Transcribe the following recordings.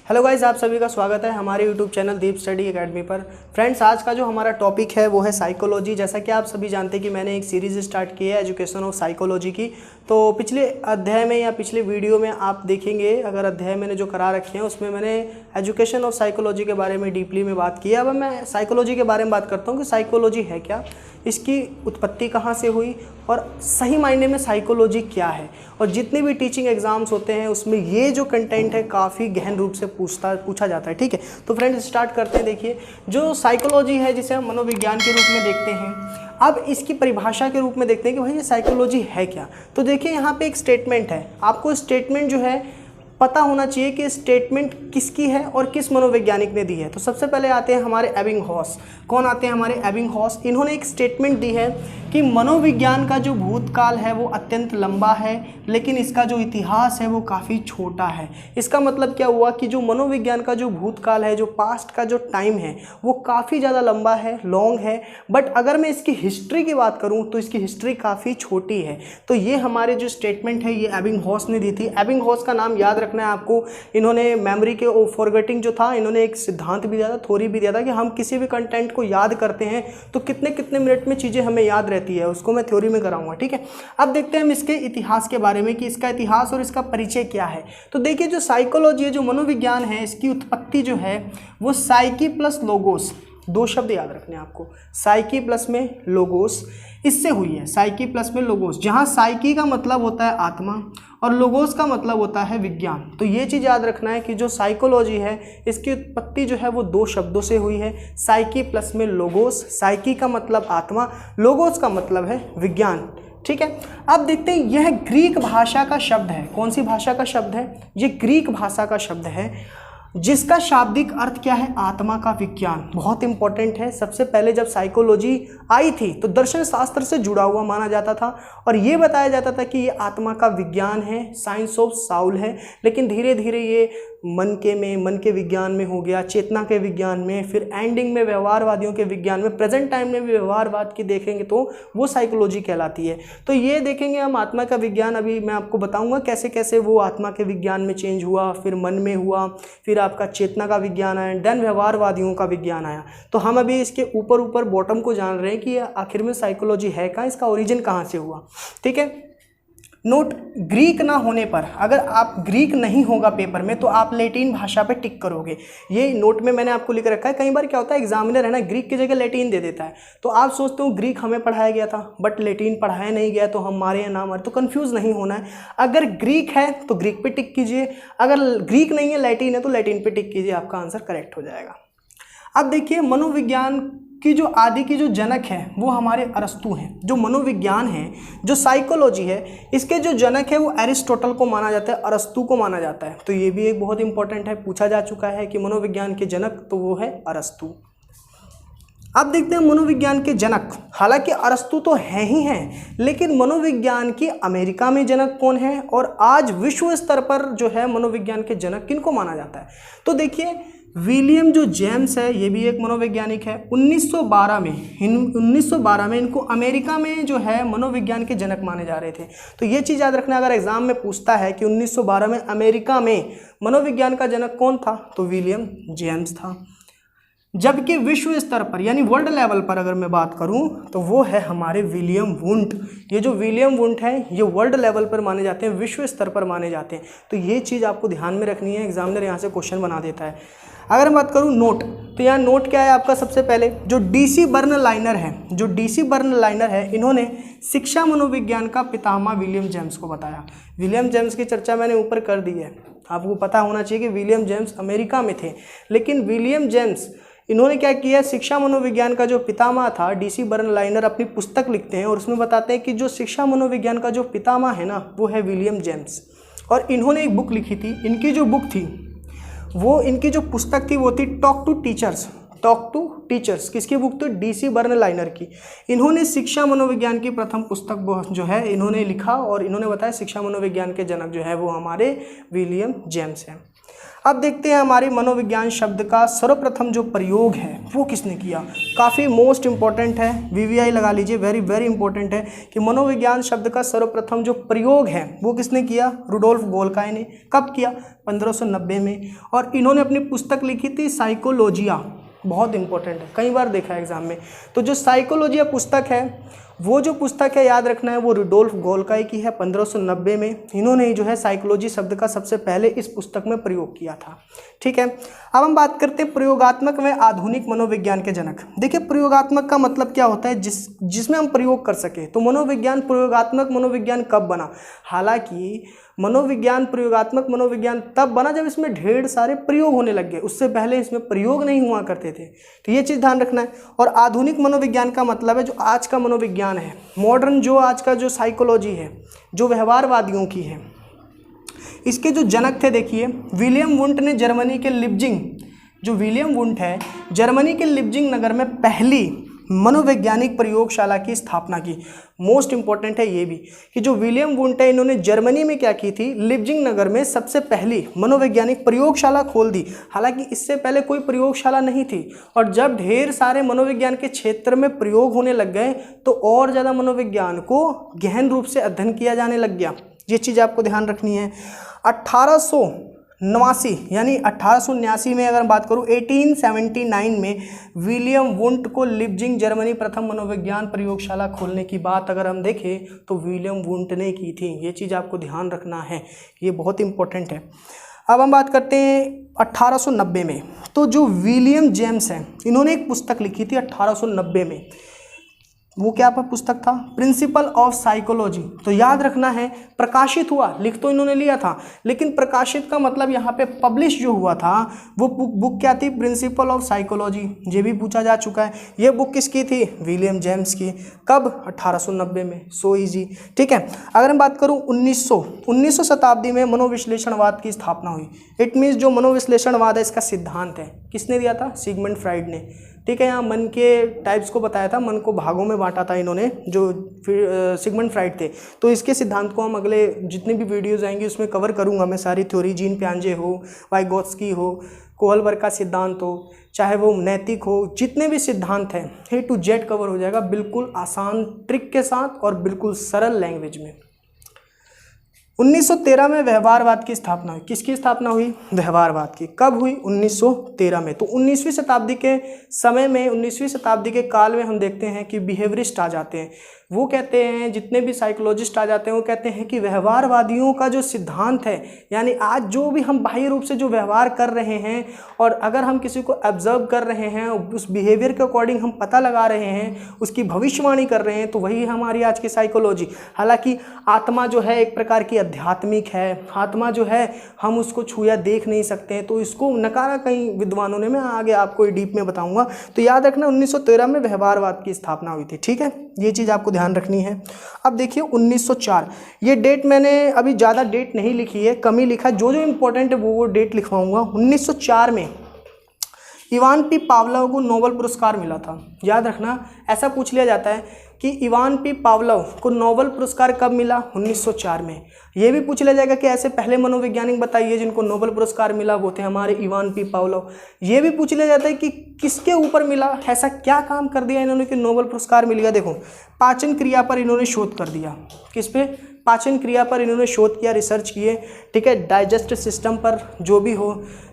Hello guys, आप सभी का स्वागत है हमारे यूट्यूब चैनल दीप स्टडी एकेडमी पर। फ्रेंड्स, आज का जो हमारा टॉपिक है वो है साइकोलॉजी। जैसा कि आप सभी जानते हैं कि मैंने एक सीरीज़ स्टार्ट की है एजुकेशन ऑफ साइकोलॉजी की। तो पिछले अध्याय में या पिछले वीडियो में आप देखेंगे, अगर अध्याय मैंने जो करा रखे हैं उसमें मैंने एजुकेशन ऑफ साइकोलॉजी के बारे में डीपली में बात की है। अब मैं साइकोलॉजी के बारे में बात करता हूँ कि साइकोलॉजी है क्या, इसकी उत्पत्ति कहाँ से हुई और सही मायने में साइकोलॉजी क्या है। और जितने भी टीचिंग एग्जाम्स होते हैं उसमें ये जो कंटेंट है काफ़ी गहन रूप से पूछा जाता है। ठीक है, तो फ्रेंड्स स्टार्ट करते हैं। देखिए, जो साइकोलॉजी है जिसे हम मनोविज्ञान के रूप में देखते हैं, अब इसकी परिभाषा के रूप में देखते हैं कि भाई ये साइकोलॉजी है क्या। तो देखिए, यहाँ पे एक स्टेटमेंट है, आपको स्टेटमेंट जो है पता होना चाहिए कि स्टेटमेंट किसकी है और किस मनोवैज्ञानिक ने दी है। तो सबसे पहले आते हैं हमारे एबिंगहॉस। कौन आते हैं हमारे एबिंगहॉस। इन्होंने एक स्टेटमेंट दी है कि मनोविज्ञान का जो भूतकाल है वो अत्यंत लंबा है, लेकिन इसका जो इतिहास है वो काफ़ी छोटा है। इसका मतलब क्या हुआ कि जो मनोविज्ञान का जो भूतकाल है, जो पास्ट का जो टाइम है वो काफ़ी ज़्यादा लंबा है, लॉन्ग है, बट अगर मैं इसकी हिस्ट्री की बात करूँ तो इसकी हिस्ट्री काफ़ी छोटी है। तो ये हमारे जो स्टेटमेंट है ये एबिंगहॉस ने दी थी। एबिंगहॉस का नाम याद रखना है आपको। इन्होंने मेमोरी के फॉरगेटिंग जो था, इन्होंने एक सिद्धांत भी दिया था, थ्योरी भी दिया था कि हम किसी भी कंटेंट को याद करते हैं तो कितने कितने मिनट में चीज़ें हमें याद रहती है, उसको मैं थ्योरी में कराऊंगा। ठीक है, अब देखते हैं हम इसके इतिहास के बारे में कि इसका इतिहास और इसका परिचय क्या है। तो देखिए, जो साइकोलॉजी है, जो मनोविज्ञान है, इसकी उत्पत्ति जो है वो साइकी प्लस लोगोस, दो शब्द याद रखने हैं आपको, साइकी प्लस में लोगोस, इससे हुई है। साइकी प्लस में लोगोस, जहाँ साइकी का मतलब होता है आत्मा और लोगोस का मतलब होता है विज्ञान। तो ये चीज़ याद रखना है कि जो साइकोलॉजी है इसकी उत्पत्ति जो है वो दो शब्दों से हुई है, साइकी प्लस में लोगोस। साइकी का मतलब आत्मा, लोगोस का मतलब है विज्ञान। ठीक है, अब देखते हैं, यह ग्रीक भाषा का शब्द है। कौन सी भाषा का शब्द है? ये ग्रीक भाषा का शब्द है, जिसका शाब्दिक अर्थ क्या है? आत्मा का विज्ञान। बहुत इंपॉर्टेंट है। सबसे पहले जब साइकोलॉजी आई थी तो दर्शन शास्त्र से जुड़ा हुआ माना जाता था और ये बताया जाता था कि ये आत्मा का विज्ञान है, साइंस ऑफ साउल है। लेकिन धीरे धीरे ये मन के विज्ञान में हो गया, चेतना के विज्ञान में, फिर एंडिंग में व्यवहारवादियों के विज्ञान में, प्रेजेंट टाइम में भी व्यवहारवाद की देखेंगे तो वो साइकोलॉजी कहलाती है। तो ये देखेंगे हम आत्मा का विज्ञान। अभी मैं आपको बताऊंगा कैसे कैसे वो आत्मा के विज्ञान में चेंज हुआ, फिर मन में हुआ, फिर आपका चेतना का विज्ञान आया, देन व्यवहारवादियों का विज्ञान आया। तो हम अभी इसके ऊपर बॉटम को जान रहे हैं कि आखिर में साइकोलॉजी है कहाँ, इसका ओरिजिन कहाँ से हुआ। ठीक है, नोट, ग्रीक ना होने पर, अगर आप ग्रीक नहीं होगा पेपर में तो आप लैटिन भाषा पे टिक करोगे। ये नोट में मैंने आपको लिख रखा है। कई बार क्या होता है, एग्जामिनर है ना, ग्रीक की जगह लैटिन दे देता है, तो आप सोचते हो ग्रीक हमें पढ़ाया गया था बट लैटिन पढ़ाया नहीं गया, तो हमारे या ना हमारे, तो कंफ्यूज नहीं होना है। अगर ग्रीक है तो ग्रीक पे टिक कीजिए, अगर ग्रीक नहीं है, लैटिन है, तो लैटिन पे टिक कीजिए, आपका आंसर करेक्ट हो जाएगा। अब देखिए, मनोविज्ञान की जो आदि की जो जनक है वो हमारे अरस्तु हैं। जो मनोविज्ञान है, जो साइकोलॉजी है, इसके जो जनक है वो एरिस्टोटल को माना जाता है, अरस्तु को माना जाता है। तो ये भी एक बहुत इंपॉर्टेंट है, पूछा जा चुका है कि मनोविज्ञान के जनक, तो वो है अरस्तु। अब देखते हैं मनोविज्ञान के जनक। हालांकि अरस्तु तो है ही हैं, लेकिन मनोविज्ञान की अमेरिका में जनक कौन है और आज विश्व स्तर पर जो है मनोविज्ञान के जनक किनको माना जाता है? तो देखिए, विलियम जो जेम्स है, ये भी एक मनोवैज्ञानिक है। 1912 में इनको अमेरिका में जो है मनोविज्ञान के जनक माने जा रहे थे। तो ये चीज़ याद रखना, अगर एग्जाम में पूछता है कि 1912 में अमेरिका में मनोविज्ञान का जनक कौन था, तो विलियम जेम्स था। जबकि विश्व स्तर पर यानी वर्ल्ड लेवल पर अगर मैं बात करूं तो वो है हमारे विलियम वुंट। ये जो विलियम वुंट है ये वर्ल्ड लेवल पर माने जाते हैं, विश्व स्तर पर माने जाते हैं। तो ये चीज़ आपको ध्यान में रखनी है, एग्जामिनर यहाँ से क्वेश्चन बना देता है। अगर मैं बात करूँ नोट, तो यहाँ नोट क्या है आपका? सबसे पहले जो DC बर्नलाइनर है, जो DC बर्नलाइनर है, इन्होंने शिक्षा मनोविज्ञान का पितामह विलियम जेम्स को बताया। विलियम जेम्स की चर्चा मैंने ऊपर कर दी है, आपको पता होना चाहिए कि विलियम जेम्स अमेरिका में थे, लेकिन विलियम जेम्स इन्होंने क्या किया, शिक्षा मनोविज्ञान का जो पितामह था, DC बर्नलाइनर अपनी पुस्तक लिखते हैं और उसमें बताते हैं कि जो शिक्षा मनोविज्ञान का जो पितामह है ना वो है विलियम जेम्स। और इन्होंने एक बुक लिखी थी, इनकी जो बुक थी वो, इनकी जो पुस्तक थी वो थी टॉक टू टीचर्स। किसकी बुक? तो DC बर्नलाइनर की। इन्होंने शिक्षा मनोविज्ञान की प्रथम पुस्तक जो है इन्होंने लिखा और इन्होंने बताया शिक्षा मनोविज्ञान के जनक जो है वो हमारे विलियम जेम्स हैं। अब देखते हैं हमारी मनोविज्ञान शब्द का सर्वप्रथम जो प्रयोग है वो किसने किया। काफ़ी मोस्ट इंपॉर्टेंट है, वीवीआई लगा लीजिए, वेरी वेरी इंपॉर्टेंट है कि मनोविज्ञान शब्द का सर्वप्रथम जो प्रयोग है वो किसने किया। रुडोल्फ गोल्काई ने। कब किया? 1590 में। और इन्होंने अपनी पुस्तक लिखी थी साइकोलॉजिया, बहुत इंपॉर्टेंट है, कई बार देखा है एग्जाम में। तो जो साइकोलॉजिया पुस्तक है, वो जो पुस्तक है याद रखना है वो रुडोल्फ गोल्काई की है। 1590 में इन्होंने ही जो है साइकोलॉजी शब्द का सबसे पहले इस पुस्तक में प्रयोग किया था। ठीक है, अब हम बात करते हैं प्रयोगात्मक व आधुनिक मनोविज्ञान के जनक। देखिए प्रयोगात्मक का मतलब क्या होता है, जिसमें हम प्रयोग कर सके। तो मनोविज्ञान प्रयोगात्मक मनोविज्ञान कब बना? हालांकि मनोविज्ञान प्रयोगात्मक मनोविज्ञान तब बना जब इसमें ढेर सारे प्रयोग होने लग गए, उससे पहले इसमें प्रयोग नहीं हुआ करते थे। तो ये चीज़ ध्यान रखना है। और आधुनिक मनोविज्ञान का मतलब है जो आज का मनोविज्ञान है, मॉडर्न जो आज का जो साइकोलॉजी है, जो व्यवहारवादियों की है, इसके जो जनक थे देखिए विलियम वुंट ने जर्मनी के लिप्जिंग, जो विलियम वुंट है जर्मनी के लिप्जिंग नगर में पहली मनोवैज्ञानिक प्रयोगशाला की स्थापना की। मोस्ट इंपॉर्टेंट है ये भी कि जो विलियम वुंट है इन्होंने जर्मनी में क्या की थी, लिप्जिंग नगर में सबसे पहली मनोवैज्ञानिक प्रयोगशाला खोल दी। हालांकि इससे पहले कोई प्रयोगशाला नहीं थी। और जब ढेर सारे मनोविज्ञान के क्षेत्र में प्रयोग होने लग गए तो और ज़्यादा मनोविज्ञान को गहन रूप से अध्ययन किया जाने लग गया। ये चीज़ आपको ध्यान रखनी है। 1889 यानी 1889 में अगर बात करूं, 1879 में विलियम वुंट को लिप्जिंग जर्मनी प्रथम मनोविज्ञान प्रयोगशाला खोलने की बात अगर हम देखें तो विलियम वुंट ने की थी। ये चीज़ आपको ध्यान रखना है, ये बहुत इंपॉर्टेंट है। अब हम बात करते हैं 1890 में। तो जो विलियम जेम्स हैं इन्होंने एक पुस्तक लिखी थी 1890 में। वो क्या पुस्तक था? Principle of psychology. तो याद रखना है प्रकाशित हुआ, लिख तो इन्होंने लिया था लेकिन प्रकाशित का मतलब यहाँ पे पब्लिश जो हुआ था वो बुक क्या थी? Principle of psychology. ये भी पूछा जा चुका है। ये बुक किसकी थी? विलियम जेम्स की। कब? 1890 में। So easy. ठीक है, अगर मैं बात करूँ 1900 शताब्दी में मनोविश्लेषणवाद की स्थापना हुई। इट मीन्स जो मनोविश्लेषणवाद है इसका सिद्धांत है किसने दिया था? सिगमंड फ्राइड ने। ठीक है, यहाँ मन के टाइप्स को बताया था, मन को भागों में बांटा था इन्होंने, जो फिर सिगमंड फ्राइड थे। तो इसके सिद्धांत को हम अगले जितनी भी वीडियोज़ आएंगी उसमें कवर करूँगा मैं सारी थ्योरी। जीन पियाजे हो, वाइगोत्स्की हो, कोहलबर्ग का सिद्धांत हो, चाहे वो नैतिक हो, जितने भी सिद्धांत हैं A to Z कवर हो जाएगा बिल्कुल आसान ट्रिक के साथ और बिल्कुल सरल लैंग्वेज में। 1913 में व्यवहारवाद की स्थापना हुई। किसकी स्थापना हुई? व्यवहारवाद की। कब हुई? 1913 में। तो 19वीं शताब्दी के समय में, 19वीं शताब्दी के काल में हम देखते हैं कि बिहेवियरिस्ट आ जाते हैं। वो कहते हैं, जितने भी साइकोलॉजिस्ट आ जाते हैं वो कहते हैं कि व्यवहारवादियों का जो सिद्धांत है, यानी आज जो भी हम बाह्य रूप से जो व्यवहार कर रहे हैं और अगर हम किसी को ऑब्जर्व कर रहे हैं, उस बिहेवियर के अकॉर्डिंग हम पता लगा रहे हैं, उसकी भविष्यवाणी कर रहे हैं, तो वही हमारी आज की साइकोलॉजी। हालांकि आत्मा जो है एक प्रकार की आध्यात्मिक है, आत्मा जो है हम उसको छुआ देख नहीं सकते हैं, तो इसको नकारा कई विद्वानों ने। मैं आगे आपको डीप में बताऊंगा। तो याद रखना 1913 में व्यवहारवाद की स्थापना हुई थी। ठीक है, ये चीज़ आपको ध्यान रखनी है। अब देखिए 1904, ये डेट मैंने अभी ज़्यादा डेट नहीं लिखी है, कम ही लिखा, जो जो इम्पोर्टेंट है वो डेट लिखवाऊंगा। 1904 में इवान पी पावलोव को नोबेल पुरस्कार मिला था। याद रखना, ऐसा पूछ लिया जाता है कि इवान पी पावलोव को नोबेल पुरस्कार कब मिला? 1904 में। ये भी पूछ लिया जाएगा कि ऐसे पहले मनोवैज्ञानिक बताइए जिनको नोबेल पुरस्कार मिला, वो थे हमारे इवान पी पावलोव। ये भी पूछ लिया जाता है कि किसके ऊपर मिला, ऐसा क्या काम कर दिया इन्होंने कि नोबेल पुरस्कार मिल गया। देखो, पाचन क्रिया पर इन्होंने शोध कर दिया। किस पे? पाचन क्रिया पर इन्होंने शोध किया, रिसर्च किए। ठीक है, डाइजेस्टिव सिस्टम पर जो भी हो,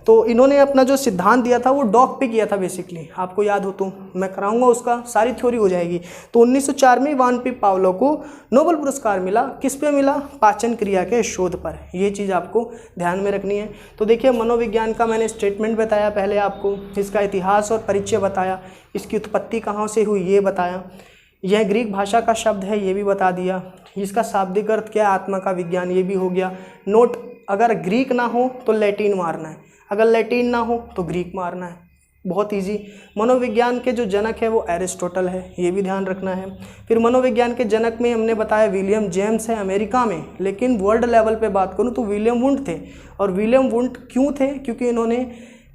तो इन्होंने अपना जो सिद्धांत दिया था वो डॉग पे किया था बेसिकली। आपको याद हो तो मैं कराऊंगा, उसका सारी थ्योरी हो जाएगी। तो 1904 में इवान पी पावलोव को नोबेल पुरस्कार मिला। किस पे मिला? पाचन क्रिया के शोध पर। ये चीज़ आपको ध्यान में रखनी है। तो देखिए, मनोविज्ञान का मैंने स्टेटमेंट बताया पहले आपको, इसका इतिहास और परिचय बताया, इसकी उत्पत्ति कहाँ से हुई ये बताया, यह ग्रीक भाषा का शब्द है ये भी बता दिया, इसका शाब्दिक अर्थ क्या है, आत्मा का विज्ञान, ये भी हो गया। नोट, अगर ग्रीक ना हो तो लैटिन मारना है, अगर लैटिन ना हो तो ग्रीक मारना है। बहुत इजी। मनोविज्ञान के जो जनक है वो एरिस्टोटल है, ये भी ध्यान रखना है। फिर मनोविज्ञान के जनक में हमने बताया विलियम जेम्स है अमेरिका में, लेकिन वर्ल्ड लेवल पे बात करूँ तो विलियम वुंट थे। और विलियम वुंट क्यों थे? क्योंकि इन्होंने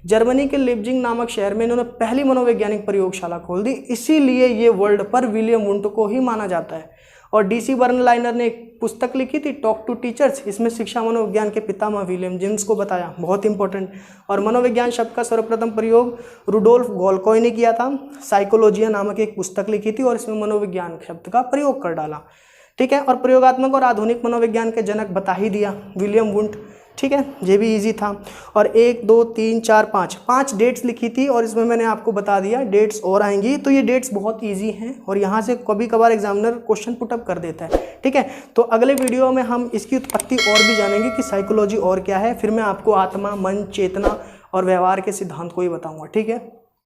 जर्मनी के लिप्जिंग नामक शहर में इन्होंने पहली मनोवैज्ञानिक प्रयोगशाला खोल दी, इसीलिए ये वर्ल्ड पर विलियम वुंट को ही माना जाता है। और DC बर्नलाइनर ने एक पुस्तक लिखी थी टॉक टू टीचर्स, इसमें शिक्षा मनोविज्ञान के पितामह विलियम जेम्स को बताया, बहुत इंपॉर्टेंट। और मनोविज्ञान शब्द का सर्वप्रथम प्रयोग रुडोल्फ गोल्कोय ने किया था। साइकोलॉजिया नामक एक पुस्तक लिखी थी और इसमें मनोविज्ञान शब्द का प्रयोग कर डाला, ठीक है। और प्रयोगात्मक और आधुनिक मनोविज्ञान के जनक बता ही दिया, विलियम वुंट, ठीक है, ये भी इजी था। और 1 2 3 4 5 डेट्स लिखी थी और इसमें मैंने आपको बता दिया डेट्स और आएंगी। तो ये डेट्स बहुत इजी हैं और यहाँ से कभी कभार एग्जामिनर क्वेश्चन पुटअप कर देता है, ठीक है। तो अगले वीडियो में हम इसकी उत्पत्ति और भी जानेंगे कि साइकोलॉजी और क्या है। फिर मैं आपको आत्मा, मन, चेतना और व्यवहार के सिद्धांत को ही बताऊँगा, ठीक है।